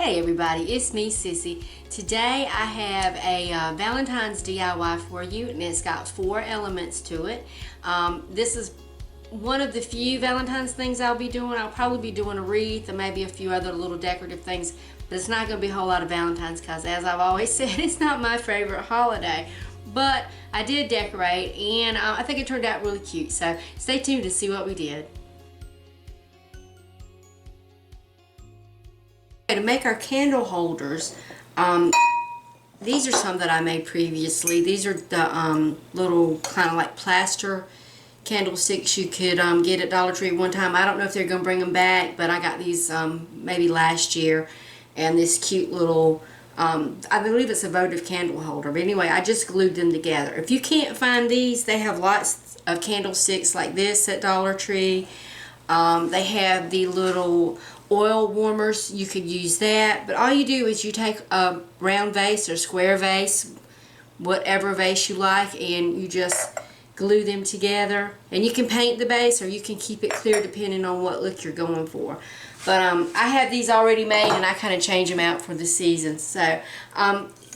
Hey everybody, it's me, Sissy. Today I have a Valentine's DIY for you, and it's got 4 elements to it. This is one of the few Valentine's things I'll be doing. I'll probably be doing a wreath and maybe a few other little decorative things, but it's not going to be a whole lot of Valentine's because, as I've always said, it's not my favorite holiday. But I did decorate, and I think it turned out really cute, so stay tuned to see what we did. To make our candle holders, these are some that I made previously. These are the little kind of like plaster candlesticks you could get at Dollar Tree one time. I don't know if they're going to bring them back, but I got these maybe last year. And this cute little, I believe it's a votive candle holder. But anyway, I just glued them together. If you can't find these, they have lots of candlesticks like this at Dollar Tree. They have the little oil warmers. You could use that, but all you do is you take a round vase or square vase, whatever vase you like, and you just glue them together. And you can paint the base or you can keep it clear depending on what look you're going for. But I have these already made, and I kind of change them out for the season. So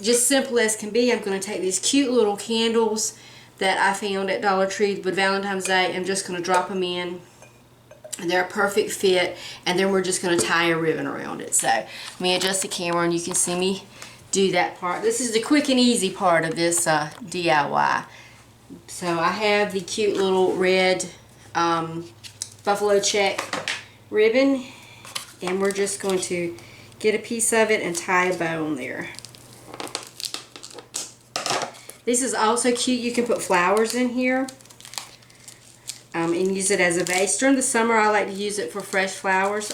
just simple as can be, I'm going to take these cute little candles that I found at Dollar Tree with Valentine's Day. I'm just going to drop them in. They're a perfect fit, and then we're just going to tie a ribbon around it. So let me adjust the camera and you can see me do that part. This is the quick and easy part of this DIY. So I have the cute little red buffalo check ribbon, and we're just going to get a piece of it and tie a bow on there. This is also cute. You can put flowers in here. And use it as a vase. During the summer, I like to use it for fresh flowers.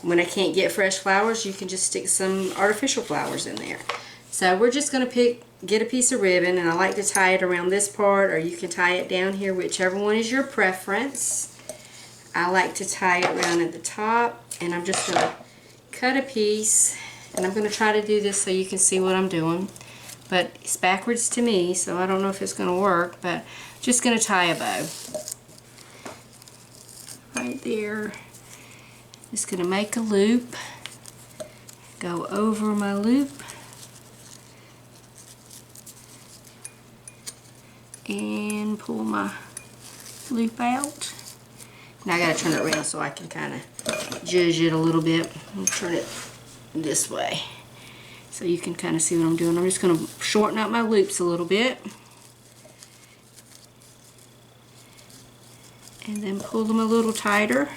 When I can't get fresh flowers, you can just stick some artificial flowers in there. So we're just going to get a piece of ribbon, and I like to tie it around this part, or you can tie it down here, whichever one is your preference. I like to tie it around at the top, and I'm just going to cut a piece, and I'm going to try to do this so you can see what I'm doing. But it's backwards to me, so I don't know if it's going to work, but I'm just going to tie a bow. Right there. Just going to make a loop, go over my loop, and pull my loop out. Now I got to turn it around so I can kind of judge it a little bit. I'll turn it this way so you can kind of see what I'm doing. I'm just going to shorten up my loops a little bit. And then pull them a little tighter.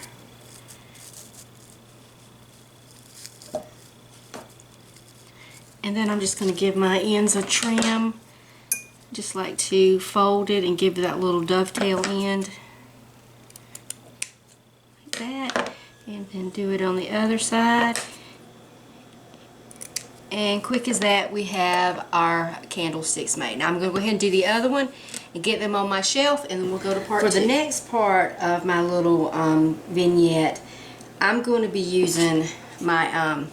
And then I'm just going to give my ends a trim. Just like to fold it and give that little dovetail end. Like that. And then do it on the other side. And quick as that, we have our candlesticks made. Now I'm going to go ahead and do the other one and get them on my shelf, and then we'll go to part 2. For the next part of my little vignette, I'm going to be using my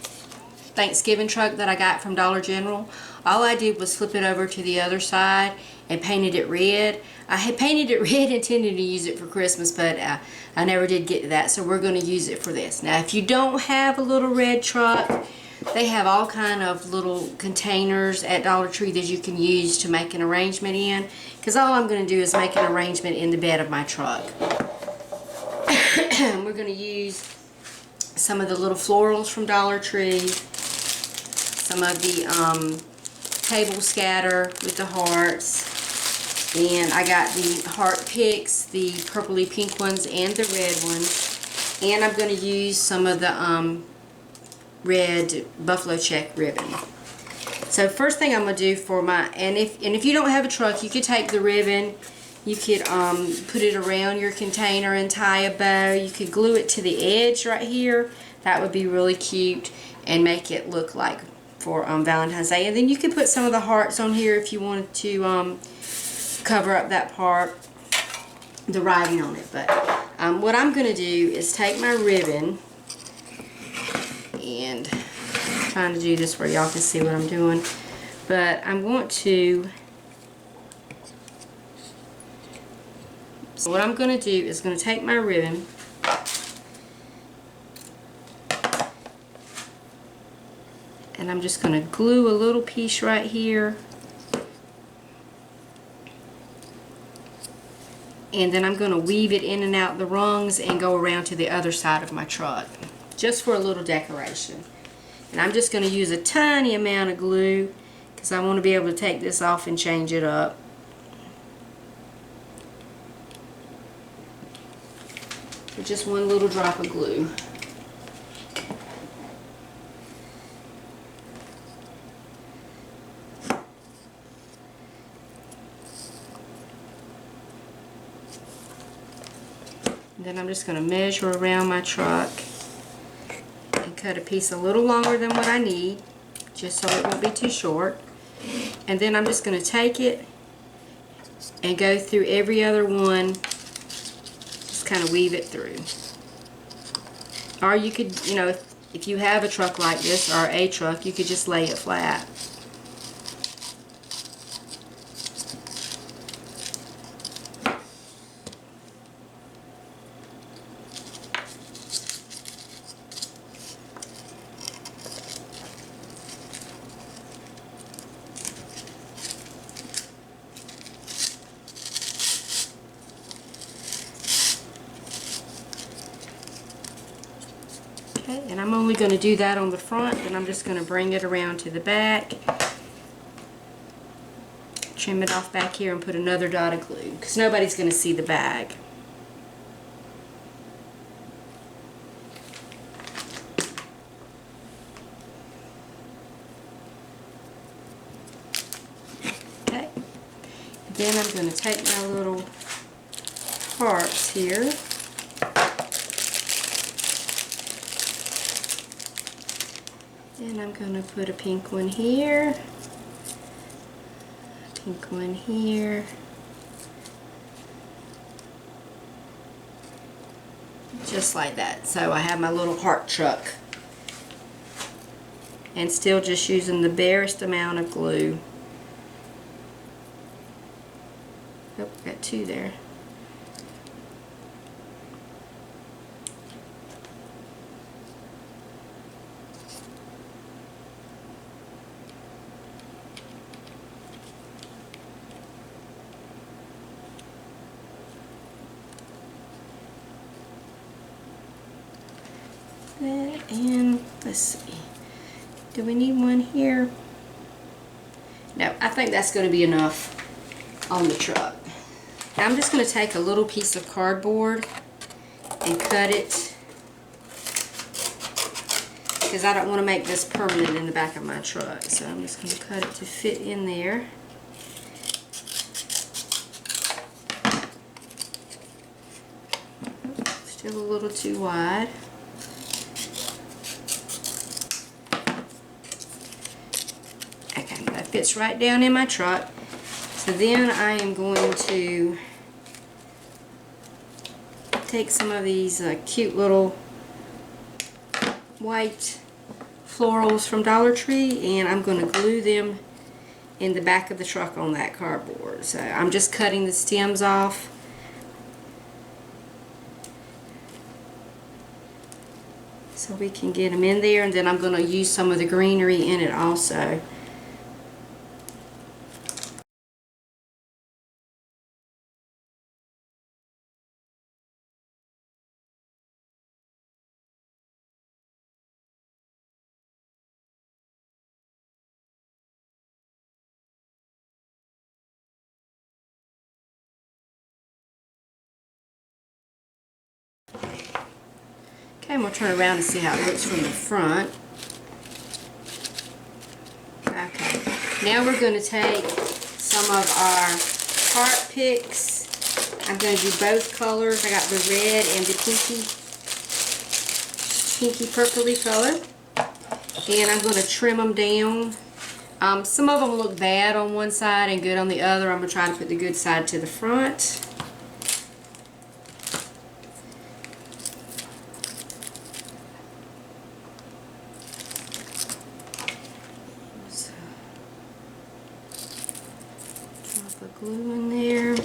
Thanksgiving truck that I got from Dollar General. All I did was flip it over to the other side and painted it red. I had painted it red intending to use it for Christmas, but I never did get to that, so we're going to use it for this. Now if you don't have a little red truck, they have all kind of little containers at Dollar Tree that you can use to make an arrangement in. Because all I'm going to do is make an arrangement in the bed of my truck. We're going to use some of the little florals from Dollar Tree. Some of the table scatter with the hearts. And I got the heart picks, the purpley pink ones and the red ones. And I'm going to use some of the red buffalo check ribbon. So first thing I'm going to do for my, and if you don't have a truck, you could take the ribbon, you could put it around your container and tie a bow. You could glue it to the edge right here. That would be really cute and make it look like for Valentine's Day. And then you could put some of the hearts on here if you wanted to cover up that part, the writing on it. But what I'm going to do is take my ribbon, and I'm trying to do this where y'all can see what I'm doing, but I'm going to, so what I'm going to do is going to take my ribbon And I'm just going to glue a little piece right here. And then I'm going to weave it in and out the rungs and go around to the other side of my truck, just for a little decoration. And I'm just going to use a tiny amount of glue because I want to be able to take this off and change it up. So just one little drop of glue. Then I'm just going to measure around my truck and cut a piece a little longer than what I need, just so it won't be too short. And then I'm just going to take it and go through every other one, just kind of weave it through. Or you could, you know, if you have a truck like this, or a truck, you could just lay it flat. Okay, and I'm only going to do that on the front, and I'm just going to bring it around to the back, trim it off back here, and put another dot of glue, because nobody's going to see the bag. Okay, then I'm going to take my little hearts here, and I'm going to put a pink one here, a pink one here, just like that. So I have my little heart truck, and still just using the barest amount of glue. Oh, got two there. And let's see, do we need one here? No, I think that's going to be enough on the truck. Now I'm just going to take a little piece of cardboard and cut it, because I don't want to make this permanent in the back of my truck. So I'm just going to cut it to fit in there. Still a little too wide. Fits right down in my truck. So then I am going to take some of these cute little white florals from Dollar Tree, and I'm going to glue them in the back of the truck on that cardboard. So I'm just cutting the stems off. So we can get them in there, and then I'm going to use some of the greenery in it also. Okay, I'm going to turn around and see how it looks from the front. Okay, now we're going to take some of our heart picks. I'm going to do both colors. I got the red and the pinky purpley color. And I'm going to trim them down. Some of them look bad on one side and good on the other. I'm going to try to put the good side to the front. Drop the glue in there.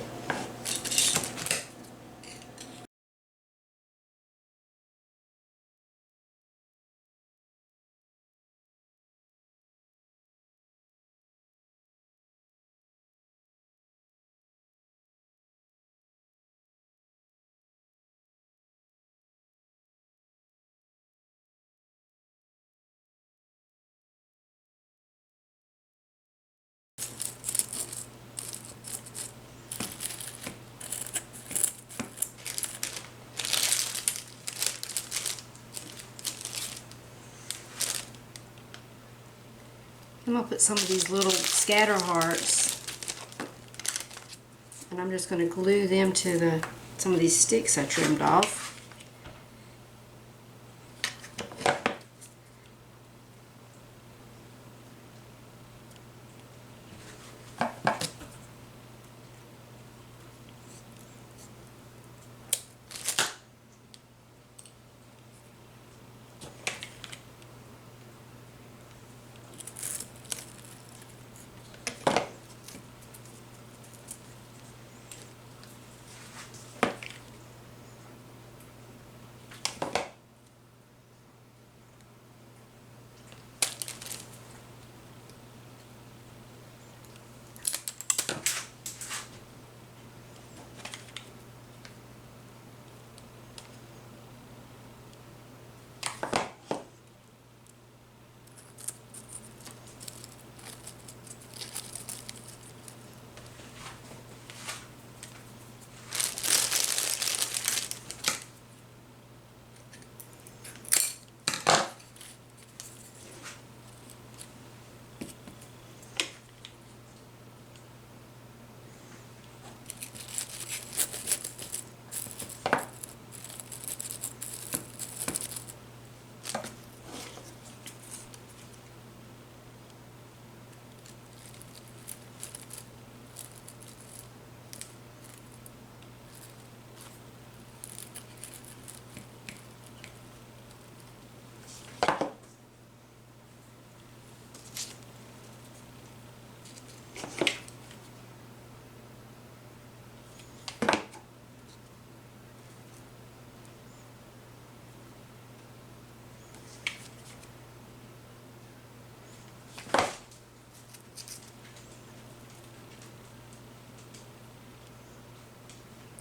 I'm going to put some of these little scatter hearts, and I'm just going to glue them to some of these sticks I trimmed off.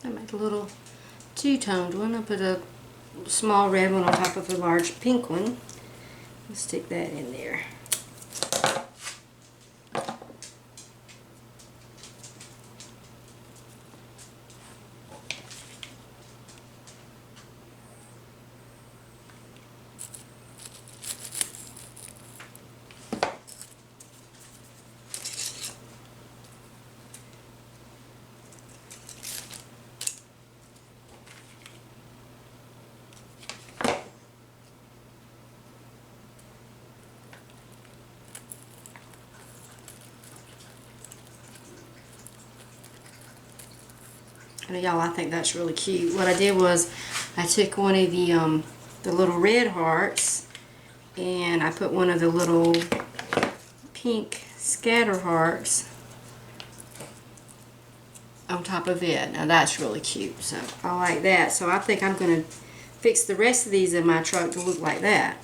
I make a little two-toned one. I put a small red one on top of a large pink one. Let's stick that in there. And y'all, I think that's really cute. What I did was I took one of the little red hearts and I put one of the little pink scatter hearts on top of it. Now that's really cute. So I like that. So I think I'm going to fix the rest of these in my truck to look like that.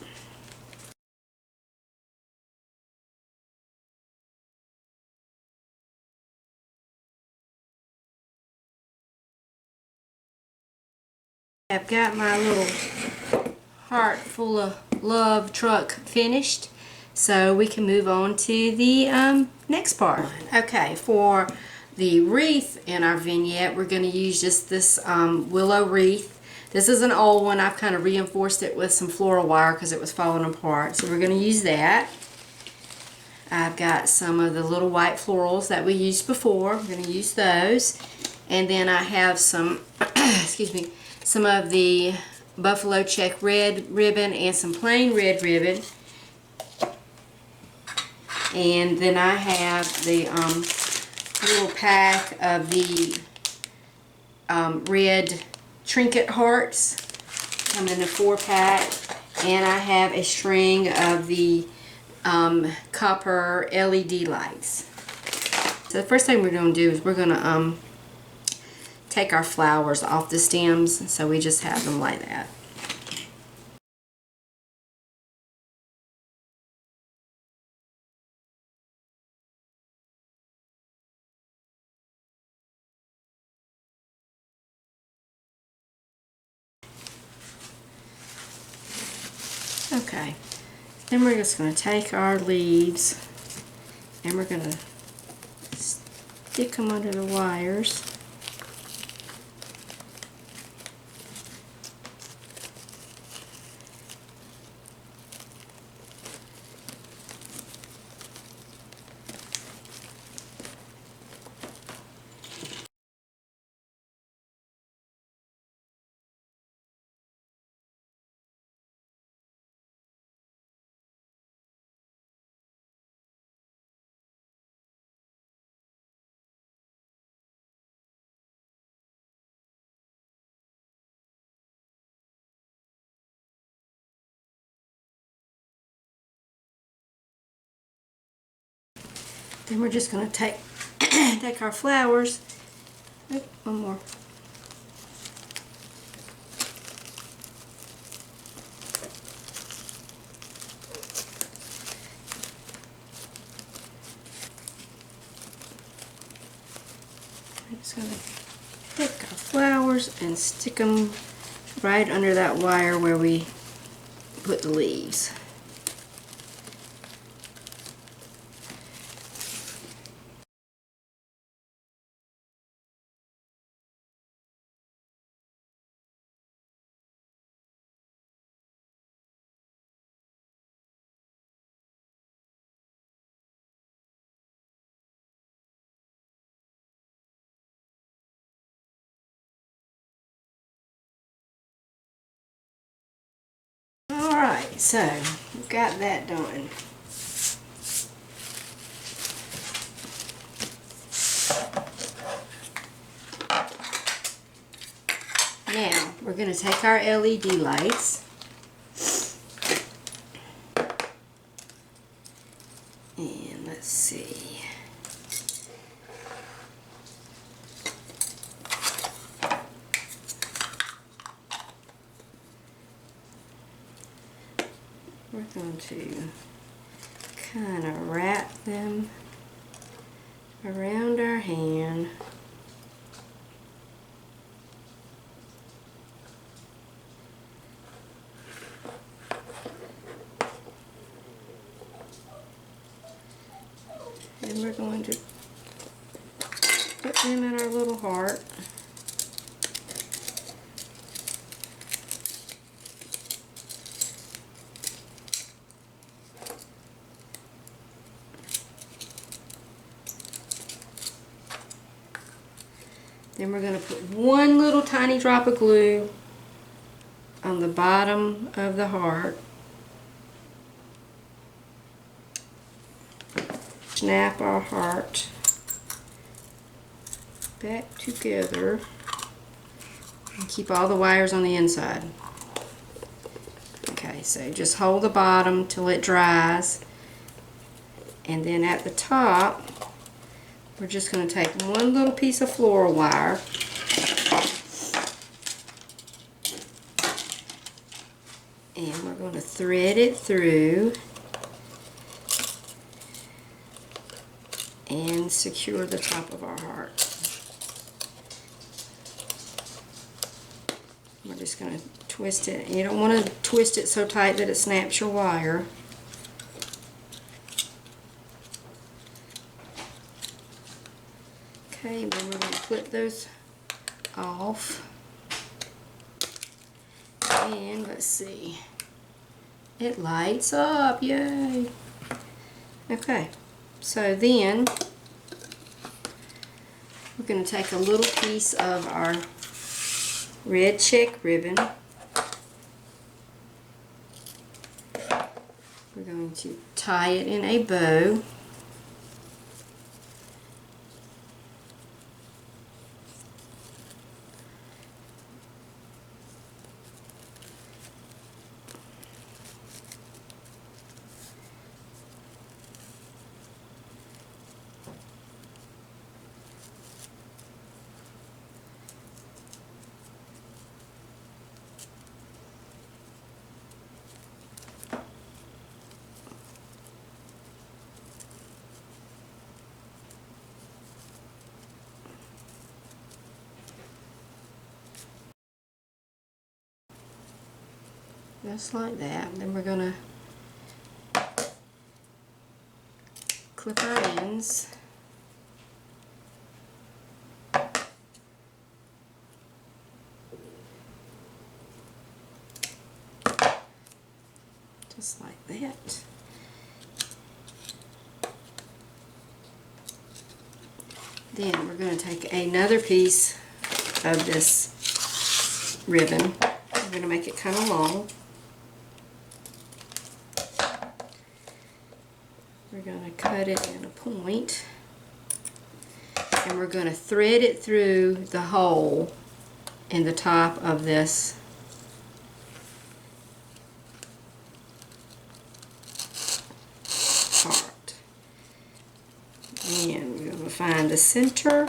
I've got my little heart full of love truck finished, so we can move on to the next part. Okay, for the wreath in our vignette, we're going to use just this willow wreath. This is an old one. I've kind of reinforced it with some floral wire because it was falling apart, so we're going to use that. I've got some of the little white florals that we used before. We're going to use those, and then I have some excuse me, some of the buffalo check red ribbon and some plain red ribbon. And then I have the little pack of the red trinket hearts. Come in a 4-pack. And I have a string of the copper LED lights. So the first thing we're going to do is we're going to take our flowers off the stems, so we just have them like that. Okay, then we're just going to take our leaves and we're going to stick them under the wires. Then we're just going to take take our flowers. Oh, one more. I'm just going to pick our flowers and stick them right under that wire where we put the leaves. Alright, so we've got that done. Now, we're going to take our LED lights and let's see. We're going to kind of wrap them around our hand. And we're going to put them in our little heart. Then we're going to put one little tiny drop of glue on the bottom of the heart. Snap our heart back together and keep all the wires on the inside. Okay, so just hold the bottom till it dries, and then at the top we're just going to take one little piece of floral wire and we're going to thread it through and secure the top of our heart. We're just going to twist it. You don't want to twist it so tight that it snaps your wire. Okay, then we're going to flip those off. And let's see. It lights up, yay! Okay, so then we're going to take a little piece of our red check ribbon. We're going to tie it in a bow. Just like that. Then we're going to clip our ends. Just like that. Then we're going to take another piece of this ribbon. We're going to make it kind of long. We're going to cut it in a point, and we're going to thread it through the hole in the top of this heart. And we're going to find the center.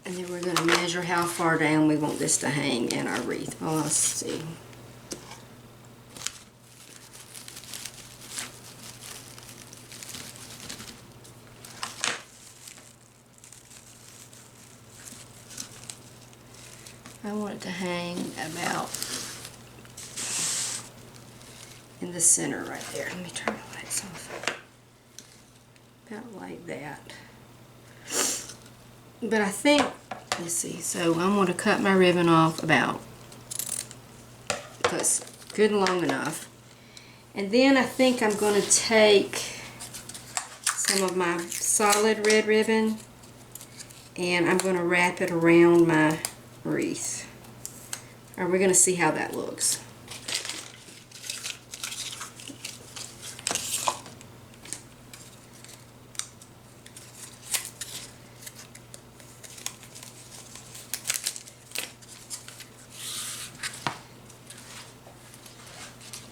And then we're going to measure how far down we want this to hang in our wreath. Well, let's see. I want it to hang about in the center right there. Let me turn the lights off. About like that. But I think, let's see, so I'm going to cut my ribbon off about, that's good and long enough. And then I think I'm going to take some of my solid red ribbon and I'm going to wrap it around my wreath. And we're going to see how that looks.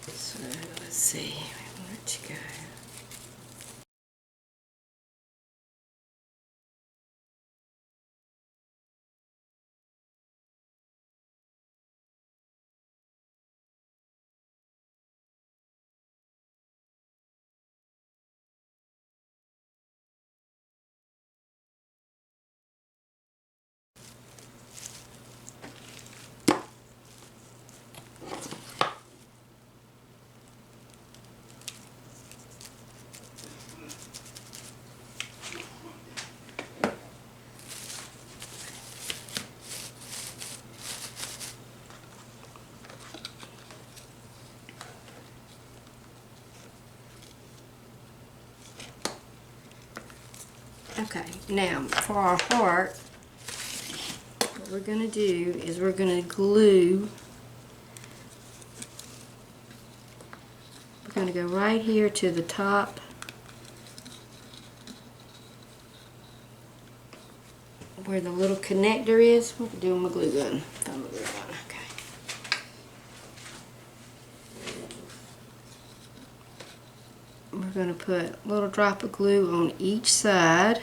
So let's see where to go. Okay, now for our heart, what we're going to do is we're going to glue. We're going to go right here to the top where the little connector is. What we're doing with glue gun. Found my glue gun. Okay. We're going to put a little drop of glue on each side.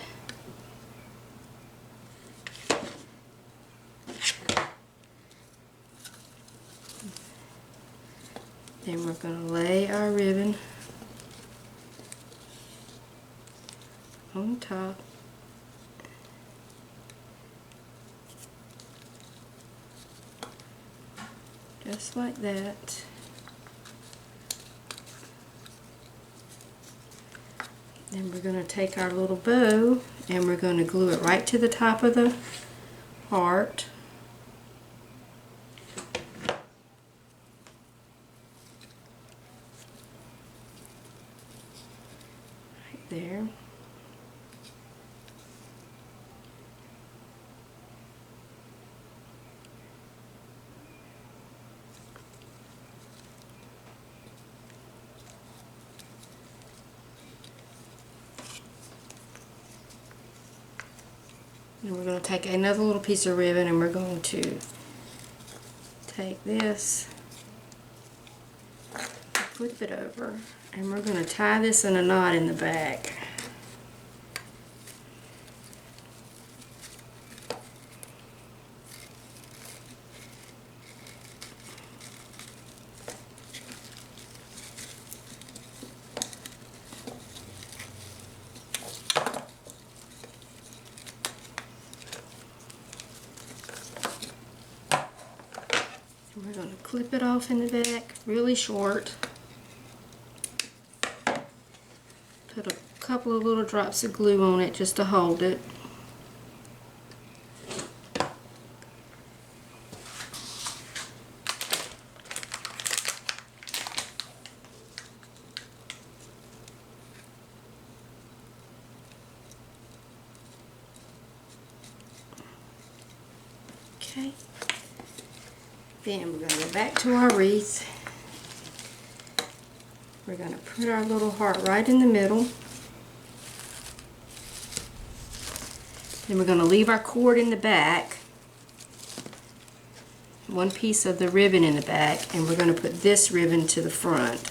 Then we're going to lay our ribbon on top. Just like that. Then we're going to take our little bow and we're going to glue it right to the top of the heart. Right there. And we're going to take another little piece of ribbon and we're going to take this, flip it over, and we're going to tie this in a knot in the back. We're going to clip it off in the back, really short. Put a couple of little drops of glue on it just to hold it. Okay. Then we're going to go back to our wreath. We're going to put our little heart right in the middle. Then we're going to leave our cord in the back, one piece of the ribbon in the back, and we're going to put this ribbon to the front.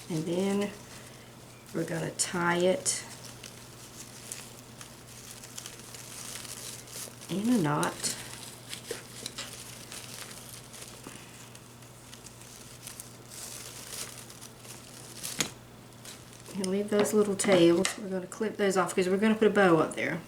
And then we're going to tie it in a knot. And leave those little tails. We're going to clip those off because we're going to put a bow up there.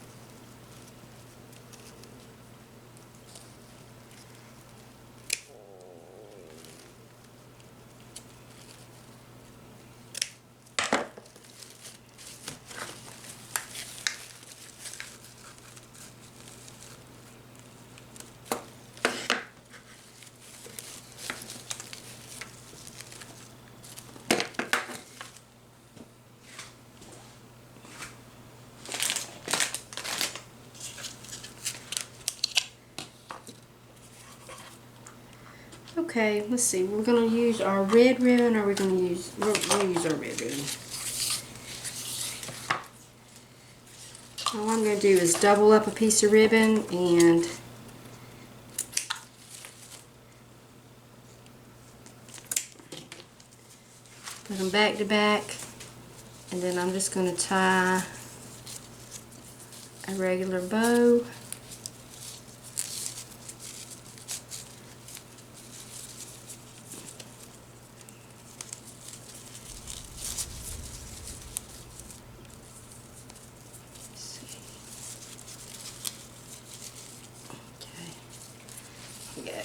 Okay, let's see. We're going to use our red ribbon, or we're going to use, we'll use our red ribbon. All I'm going to do is double up a piece of ribbon and put them back to back, and then I'm just going to tie a regular bow.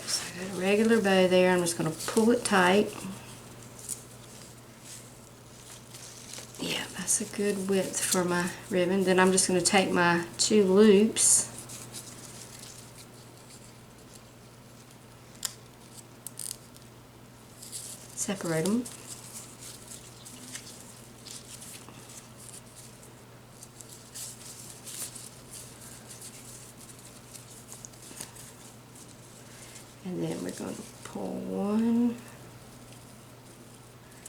So I got a regular bow there. I'm just going to pull it tight. Yeah, that's a good width for my ribbon. Then I'm just going to take my 2 loops, separate them, and then we're going to pull one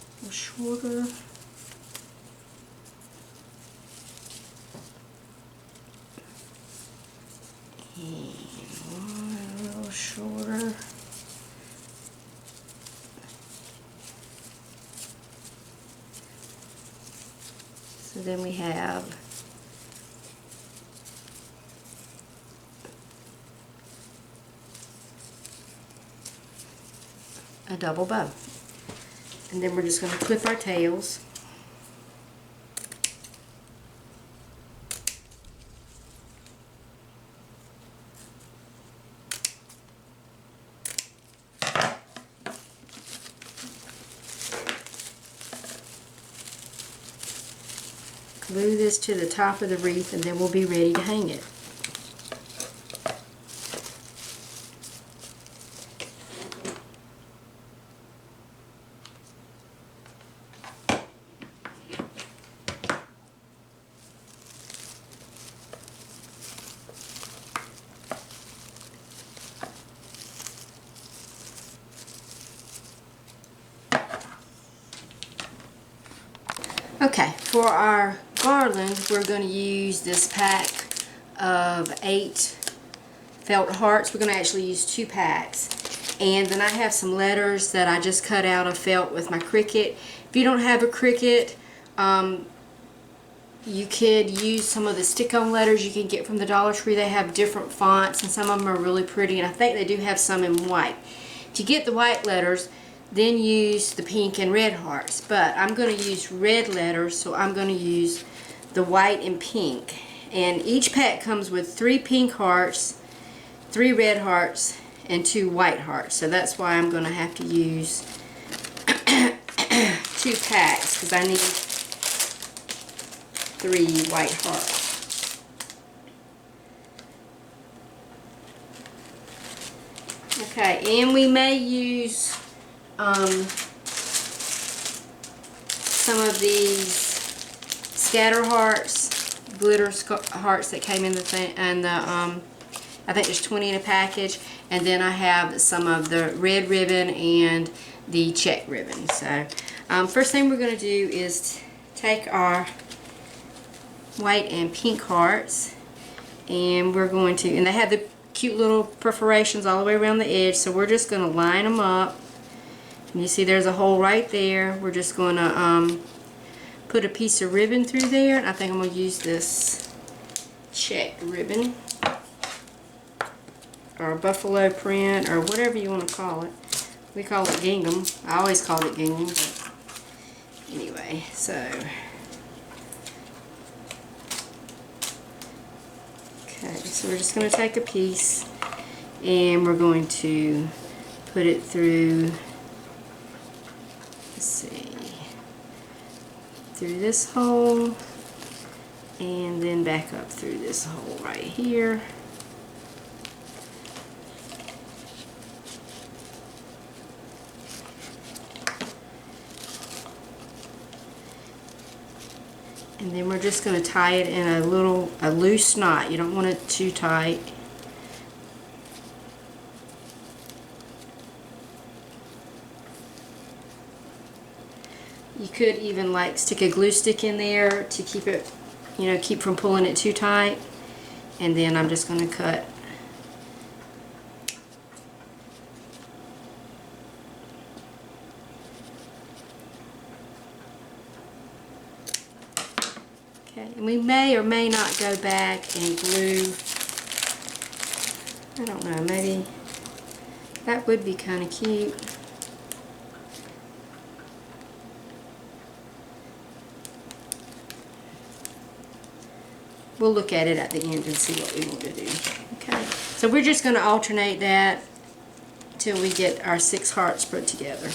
a little shorter, and one a little shorter, so then we have a double bow. And then we're just going to clip our tails. Glue this to the top of the wreath, and then we'll be ready to hang it. Okay, for our garland, we're going to use this pack of 8 felt hearts. We're going to actually use 2 packs. And then I have some letters that I just cut out of felt with my Cricut. If you don't have a Cricut, you could use some of the stick-on letters you can get from the Dollar Tree. They have different fonts, and some of them are really pretty, and I think they do have some in white. To get the white letters, then use the pink and red hearts. But I'm going to use red letters, so I'm going to use the white and pink. And each pack comes with 3 pink hearts, 3 red hearts, and 2 white hearts. So that's why I'm going to have to use 2 packs, because I need 3 white hearts. Okay, and we may use some of these scatter hearts, glitter hearts that came in the thing, and I think there's 20 in a package, and then I have some of the red ribbon and the check ribbon. So first thing we're going to do is take our white and pink hearts, and we're going to, and they have the cute little perforations all the way around the edge, so we're just going to line them up. And you see there's a hole right there. We're just going to put a piece of ribbon through there. And I think I'm going to use this checked ribbon or buffalo print or whatever you want to call it. We call it gingham. I always called it gingham, but anyway, so okay, so we're just going to take a piece and we're going to put it through, let's see, through this hole and then back up through this hole right here. And then we're just going to tie it in a loose knot. You don't want it too tight. You could even like stick a glue stick in there to keep it, you know, keep from pulling it too tight. And then I'm just going to cut. And we may or may not go back and glue, I don't know, maybe that would be kind of cute. We'll look at it at the end and see what we want to do. Okay, so we're just going to alternate that till we get our 6 hearts put together.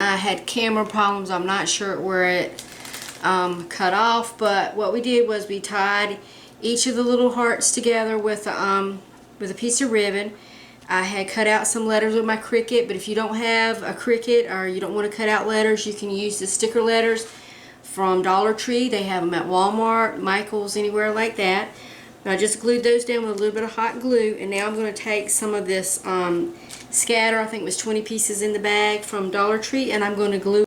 I had camera problems. I'm not sure where it cut off, but what we did was we tied each of the little hearts together with a piece of ribbon. I had cut out some letters with my Cricut, but if you don't have a Cricut or you don't want to cut out letters, you can use the sticker letters from Dollar Tree. They have them at Walmart, Michael's, anywhere like that. And I just glued those down with a little bit of hot glue, and now I'm going to take some of this scatter, I think it was 20 pieces in the bag from Dollar Tree, and I'm going to glue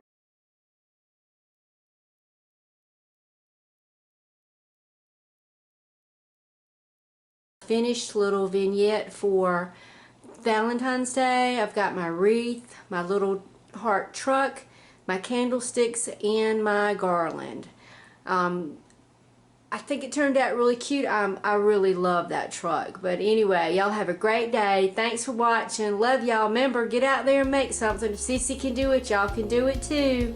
finished little vignette for Valentine's Day. I've got my wreath, my little heart truck, my candlesticks, and my garland. I think it turned out really cute. I really love that truck. But anyway, y'all have a great day. Thanks for watching. Love y'all. Remember, get out there and make something. If Sissy can do it, y'all can do it too.